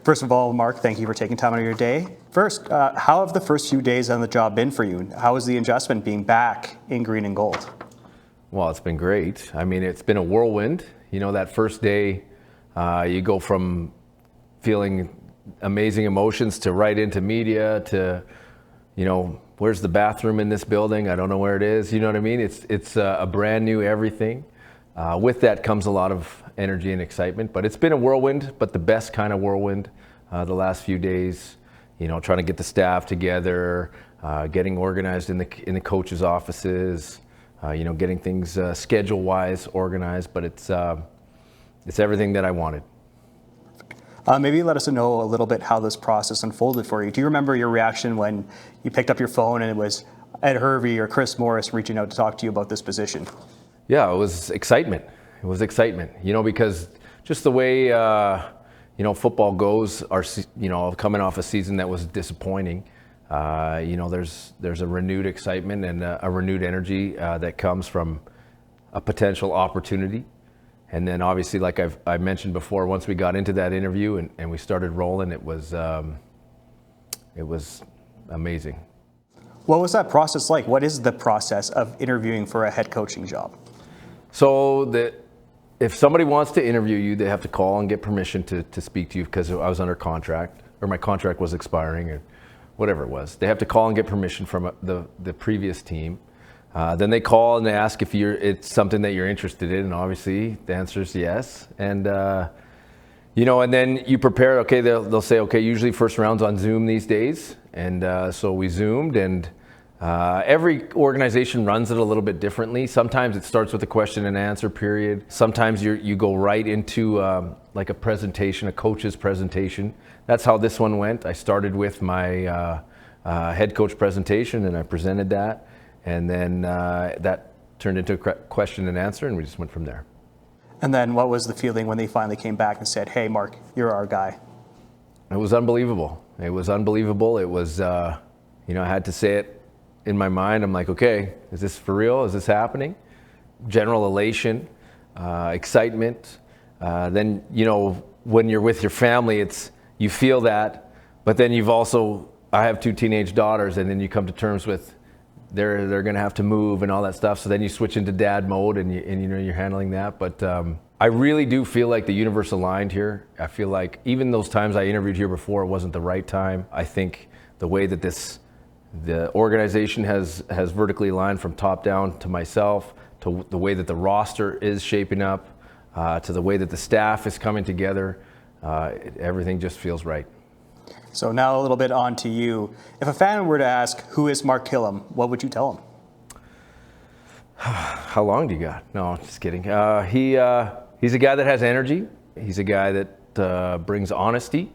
First of all, Mark, thank you for taking time out of your day. First, how have the first few days on the job been for you? How was the adjustment being back in green and gold? Well, it's been great. I mean, it's been a whirlwind. You know, that first day, you go from feeling amazing emotions to right into media to, you know, where's the bathroom in this building? I don't know where it is. You know what I mean? It's a brand new everything. With that comes a lot of energy and excitement, but it's been a whirlwind, but the best kind of whirlwind the last few days. You know, trying to get the staff together, getting organized in the coaches' offices, you know, getting things schedule-wise organized, but it's everything that I wanted. Maybe let us know a little bit how this process unfolded for you. Do you remember your reaction when you picked up your phone and it was Ed Hervey or Chris Morris reaching out to talk to you about this position? Yeah, it was excitement. It was excitement, you know, because just the way, you know, football goes, you know, coming off a season that was disappointing, you know, there's a renewed excitement and a renewed energy that comes from a potential opportunity. And then obviously, like I mentioned before, once we got into that interview and we started rolling, it was amazing. What was that process like? What is the process of interviewing for a head coaching job? So if somebody wants to interview you, they have to call and get permission to speak to you because I was under contract or my contract was expiring or whatever it was. They have to call and get permission from the previous team. Then they call and they ask if it's something that you're interested in, and obviously the answer is yes. And you know, and then you prepare. Okay, they'll say, okay, usually first round's on Zoom these days, and so we Zoomed. And every organization runs it a little bit differently. Sometimes it starts with a question and answer period. Sometimes you go right into like a presentation, a coach's presentation. That's how this one went. I started with my head coach presentation, and I presented that. And then that turned into a question and answer, and we just went from there. And then what was the feeling when they finally came back and said, hey, Mark, you're our guy? It was unbelievable. It was unbelievable. It was, you know, I had to say it in my mind. I'm like, okay, is this for real? Is this happening? General elation, excitement. Then, you know, when you're with your family, you feel that, but then I have 2 teenage daughters, and then you come to terms with, they're going to have to move and all that stuff. So then you switch into dad mode and you know, you're handling that. But I really do feel like the universe aligned here. I feel like even those times I interviewed here before, it wasn't the right time. I think the way that the organization has vertically aligned from top down to myself, to the way that the roster is shaping up, to the way that the staff is coming together, everything just feels right. So now a little bit on to you. If a fan were to ask, who is Mark Kilam, what would you tell him? How long do you got? No, just kidding. He's a guy that has energy. He's a guy that brings honesty.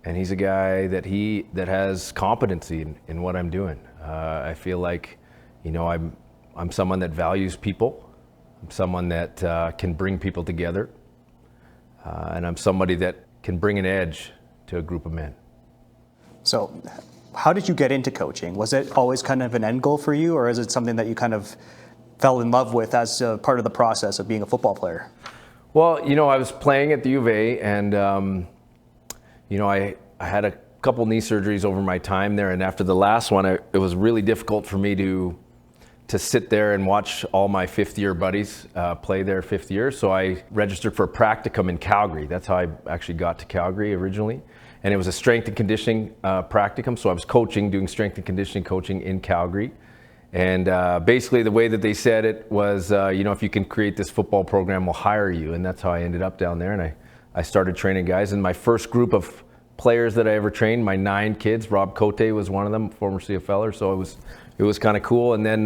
And he's a guy that has competency in what I'm doing. I feel like, you know, I'm someone that values people. I'm someone that can bring people together. And I'm somebody that can bring an edge to a group of men. So how did you get into coaching? Was it always kind of an end goal for you, or is it something that you kind of fell in love with as a part of the process of being a football player? Well, you know, I was playing at the U of A, and you know, I had a couple knee surgeries over my time there, and after the last one, it was really difficult for me to sit there and watch all my fifth-year buddies play their fifth year. So I registered for a practicum in Calgary. That's how I actually got to Calgary originally. And it was a strength and conditioning practicum. So I was doing strength and conditioning coaching in Calgary. And basically the way that they said it was, you know, if you can create this football program, we'll hire you. And that's how I ended up down there. And I started training guys. And my first group of players that I ever trained, my 9 kids, Rob Cote was one of them, former CFLer. So it was kind of cool. And then,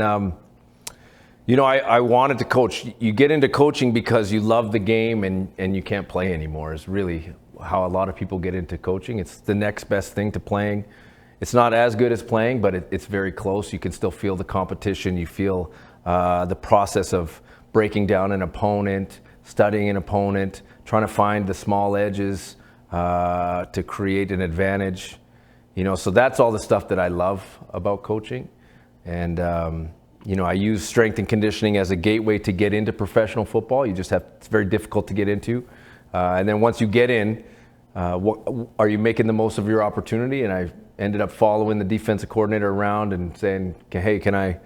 you know, I wanted to coach. You get into coaching because you love the game and you can't play anymore is really how a lot of people get into coaching. It's the next best thing to playing. It's not as good as playing, but it's very close. You can still feel the competition. You feel the process of breaking down an opponent, studying an opponent, trying to find the small edges to create an advantage. You know, so that's all the stuff that I love about coaching. And, you know, I use strength and conditioning as a gateway to get into professional football. It's very difficult to get into. And then once you get in, Are you making the most of your opportunity? And I ended up following the defensive coordinator around and saying, hey, can I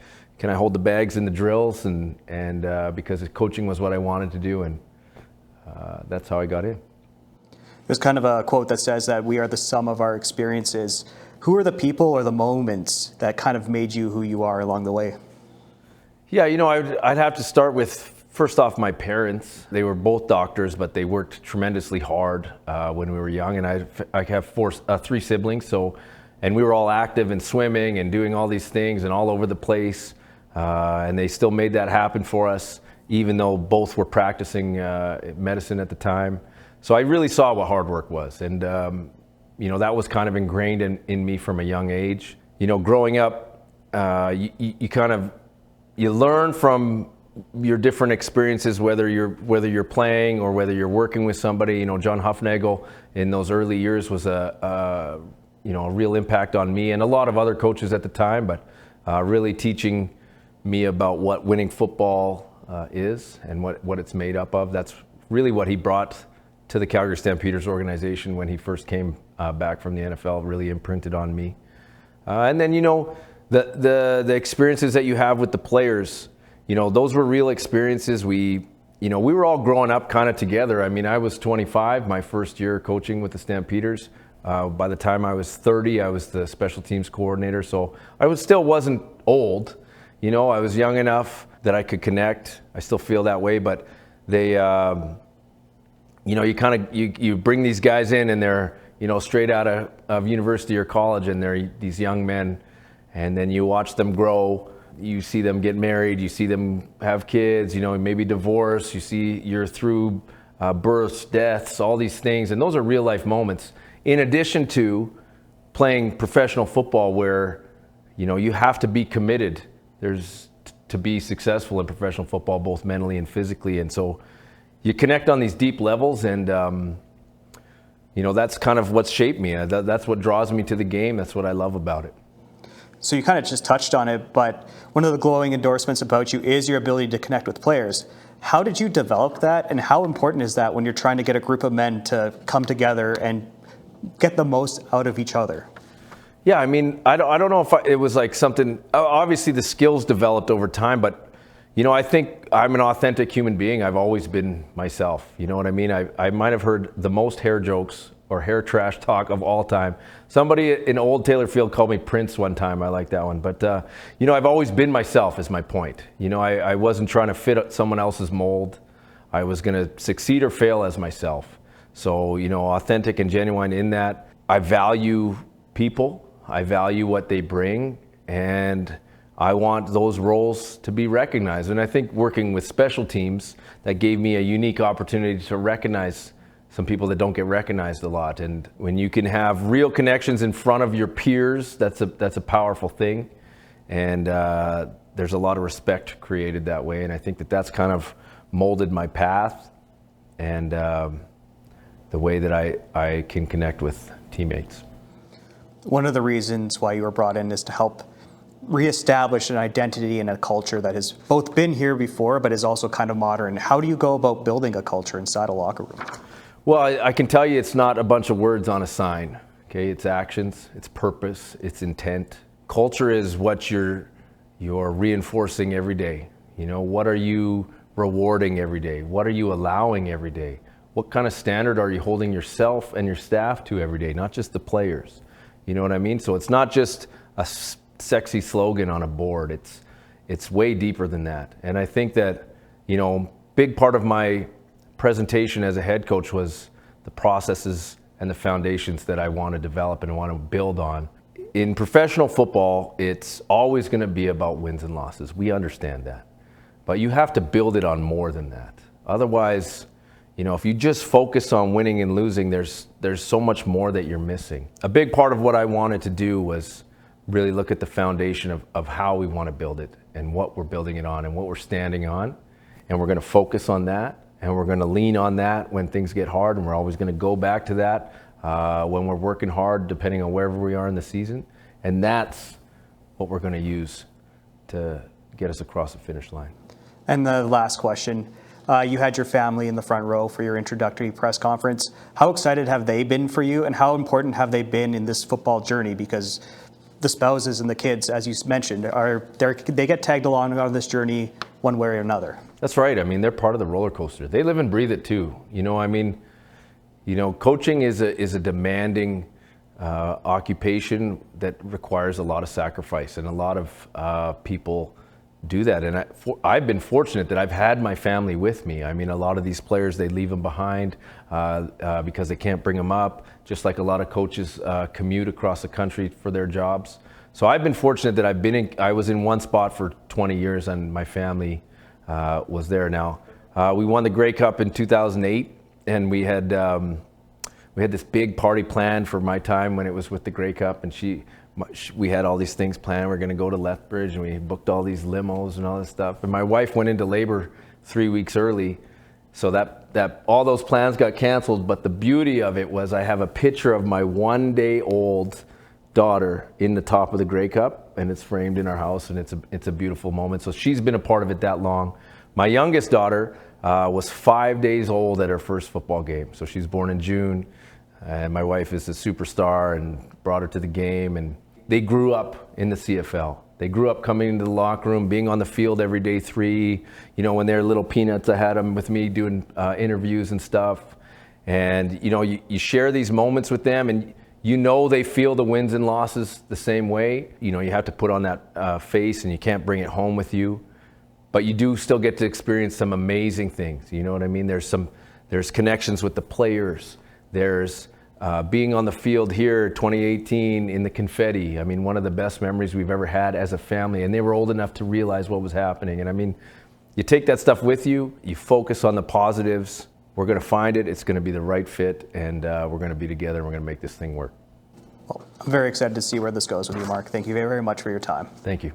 hold the bags in the drills? And because coaching was what I wanted to do, and that's how I got in. There's kind of a quote that says that we are the sum of our experiences. Who are the people or the moments that kind of made you who you are along the way? Yeah, I'd have to start with, first off, my parents. They were both doctors, but they worked tremendously hard when we were young. And I have three siblings, and we were all active and swimming and doing all these things and all over the place. And they still made that happen for us, even though both were practicing medicine at the time. So I really saw what hard work was. And, that was kind of ingrained in me from a young age. Growing up, you learn from your different experiences, whether you're playing or whether you're working with somebody. John Huffnagel in those early years was a real impact on me and a lot of other coaches at the time, but really teaching me about what winning football is and what it's made up of. That's really what he brought to the Calgary Stampeders organization when he first came back from the NFL, really imprinted on me. And then, the experiences that you have with the players, those were real experiences. We were all growing up kind of together. I mean, I was 25, my first year coaching with the Stampeders. By the time I was 30, I was the special teams coordinator. So I still wasn't old. I was young enough that I could connect. I still feel that way, but they, you bring these guys in and they're, straight out of university or college, and they're these young men, and then you watch them grow. You see them get married, you see them have kids, maybe divorce, you're through births, deaths, all these things, and those are real life moments. In addition to playing professional football where, you have to be committed. To be successful in professional football, both mentally and physically, and so you connect on these deep levels, and that's kind of what's shaped me. That's what draws me to the game. That's what I love about it. So you kind of just touched on it, but one of the glowing endorsements about you is your ability to connect with players. How did you develop that, and how important is that when you're trying to get a group of men to come together and get the most out of each other? Yeah, I mean, I don't know if it was like something, obviously the skills developed over time, but, I think I'm an authentic human being. I've always been myself. You know what I mean? I might have heard the most hair jokes or hair trash talk of all time. Somebody in Old Taylorfield called me Prince one time. I like that one. But, I've always been myself is my point. I wasn't trying to fit someone else's mold. I was going to succeed or fail as myself. So, authentic and genuine in that. I value people. I value what they bring, and I want those roles to be recognized. And I think working with special teams, that gave me a unique opportunity to recognize some people that don't get recognized a lot. And when you can have real connections in front of your peers, that's a powerful thing. And there's a lot of respect created that way. And I think that's kind of molded my path and the way that I can connect with teammates. One of the reasons why you were brought in is to help reestablish an identity and a culture that has both been here before but is also kind of modern. How do you go about building a culture inside a locker room? Well, I can tell you it's not a bunch of words on a sign. Okay, it's actions, it's purpose, it's intent. Culture is what you're reinforcing every day. What are you rewarding every day? What are you allowing every day? What kind of standard are you holding yourself and your staff to every day, not just the players? You know what I mean? So it's not just a sexy slogan on a board. It's way deeper than that. And I think that, big part of my presentation as a head coach was the processes and the foundations that I want to develop and want to build on. In professional football, it's always going to be about wins and losses. We understand that. But you have to build it on more than that. Otherwise, if you just focus on winning and losing, there's so much more that you're missing. A big part of what I wanted to do was really look at the foundation of how we want to build it and what we're building it on and what we're standing on. And we're going to focus on that, and we're going to lean on that when things get hard, and we're always going to go back to that when we're working hard, depending on wherever we are in the season. And that's what we're going to use to get us across the finish line. And the last question. You had your family in the front row for your introductory press conference. How excited have they been for you, and how important have they been in this football journey? Because the spouses and the kids, as you mentioned, they get tagged along on this journey one way or another. That's right. I mean, they're part of the roller coaster. They live and breathe it too. Coaching is a demanding occupation that requires a lot of sacrifice, and a lot of people do that. And I've been fortunate that I've had my family with me. I mean, a lot of these players, they leave them behind because they can't bring them up, just like a lot of coaches commute across the country for their jobs. So I've been fortunate that I was in one spot for 20 years, and my family was there. Now, we won the Grey Cup in 2008, and we had this big party planned for my time when it was with the Grey Cup, and we had all these things planned. We were going to go to Lethbridge, and we booked all these limos and all this stuff. And my wife went into labor 3 weeks early, so that all those plans got canceled. But the beauty of it was I have a picture of my 1-day-old daughter in the top of the Grey Cup, and it's framed in our house, and it's a beautiful moment. So she's been a part of it that long. My youngest daughter was 5 days old at her first football game. So she's born in June, and my wife is a superstar and brought her to the game. And they grew up in the CFL. They grew up coming into the locker room, being on the field every day 3. When they're little peanuts, I had them with me doing interviews and stuff. And you share these moments with them, and they feel the wins and losses the same way. You have to put on that face, and you can't bring it home with you. But you do still get to experience some amazing things. You know what I mean? There's connections with the players. There's being on the field here 2018 in the confetti. I mean, one of the best memories we've ever had as a family. And they were old enough to realize what was happening. And I mean, you take that stuff with you, you focus on the positives. We're going to find it. It's going to be the right fit, and we're going to be together, and we're going to make this thing work. Well, I'm very excited to see where this goes with you, Mark. Thank you very, very much for your time. Thank you.